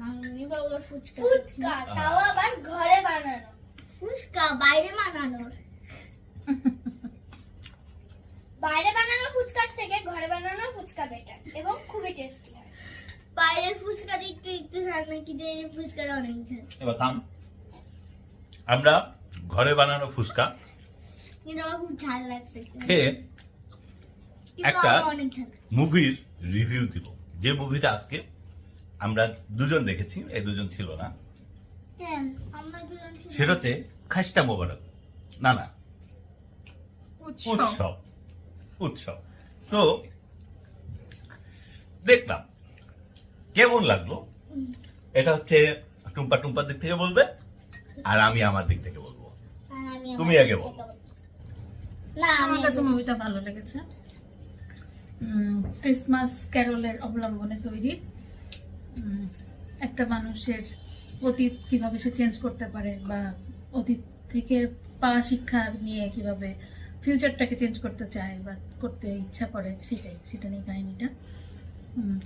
Mummy বাবার ফুচকা ফুচকা তাও আবার ঘরে বানানো, ফুচকা বাইরে বানানোর। বাইরে বানানো ফুচকার থেকে ঘরে বানানো ফুচকা বেটার এবং খুবই টেস্টি হয়। বাইরের ফুচকাটা একটু একটু ঝাল নাকি দিয়ে ফুচকাটা অনেক ঝাল। এবার থাম, আমরা ঘরে বানানো ফুচকা কিন্তু আমার খুব ঝাল লাগছে খেয়ে একটা অনেক ঝাল। মুভির রিভিউ দিব, যে মুভিটা আজকে আমরা দুজন দেখেছি, এই দুজন ছিল না। হ্যাঁ আমরা দুজন ছিলাম। সেটা হচ্ছে খাস্টা মোবারক, না না উৎসব। উৎসব তো দেখলাম, কেমন লাগলো এটা হচ্ছে টুম্পা টুম্পার দিক থেকে বলবে, আর আমি আমার দিক থেকে বলবো। আর আমি তুমি আগে বলো। না আমার কাছে মুভিটা ভালো লেগেছে। ক্রিসমাস ক্যারলের অবলম্বনে তৈরি। একটা মানুষের অতীত কিভাবে সে চেঞ্জ করতে পারে, বা অতীত থেকে পাওয়া শিক্ষা নিয়ে কিভাবে ফিউচারটাকে চেঞ্জ করতে চায় বা করতে ইচ্ছা করে, সেটা নিয়ে কাহিনীটা।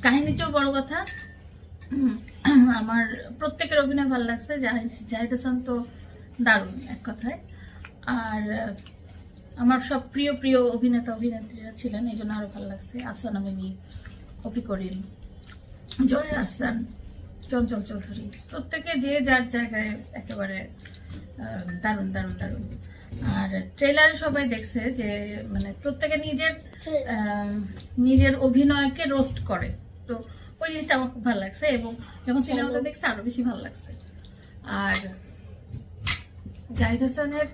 কাহিনীর চেয়েও বড় কথা, আমার প্রত্যেকের অভিনয় ভালো লাগছে। জাহিদ হাসান তো দারুণ এক কথায়। আর আমার সব প্রিয় প্রিয় অভিনেতা অভিনেত্রীরা ছিলেন, এই জন্য আরো ভালো লাগছে। আফসানা মিমি, অপি করিম, জয়া আহসান, চঞ্চল চৌধুরী, প্রত্যেকে যে যার জায়গায় একেবারে দারুণ দারুণ দারুণ। আর ট্রেলারে সবাই দেখছে যে মানে প্রত্যেকে নিজের অভিনয়কে রোস্ট করে, তো ওই জিনিসটা আমার খুব ভালো লাগছে। এবং যখন সিনেমাটা দেখছে আরো বেশি ভালো লাগছে। আর জাহিদ হাসানের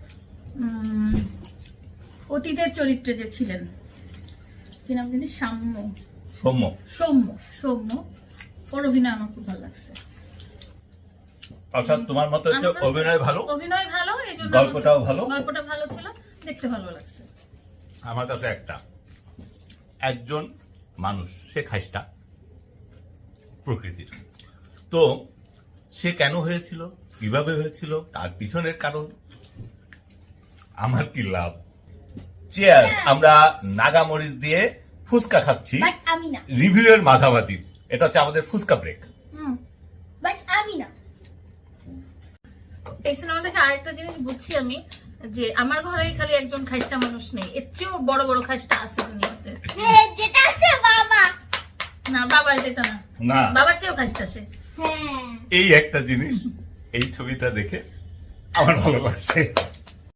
অতীতের চরিত্রে যে ছিলেন, কি নাম জানি, সৌম্য, ওর অভিনয় আমার খুব ভালো লাগছে। অর্থাৎ তোমার মতে হচ্ছে অভিনয় ভালো, এই জন্য গল্পটা ভালো ছিল, দেখতে ভালো লাগছে। আমার কাছে একজন মানুষ, সে খাইস্টা প্রকৃতির, তো সে কেন হয়েছিল, কিভাবে হয়েছিল, তার পিছনের কারণ আমার কি লাভ। চেয়ার, আমরা নাগামরিচ দিয়ে ফুচকা খাচ্ছি রিভিউ এর মাঝামাঝি, এটা হচ্ছে আমাদের ফুচকা ব্রেক। বাট আমি না। এই সিনেমা দেখে আরেকটা জিনিস বুঝছি আমি, যে আমার ঘরেই খালি একজন খাইস্টা মানুষ নেই, এর চেয়েও বড় বড় খাইস্টা আছে দুনিয়াতে। যেটা আছে বাবা, না বাবার যেটা না, বাবার চেয়েও খাইস্টা সে। হ্যাঁ, এই একটা জিনিস এই ছবিটা দেখে আমার ভালো লাগছে।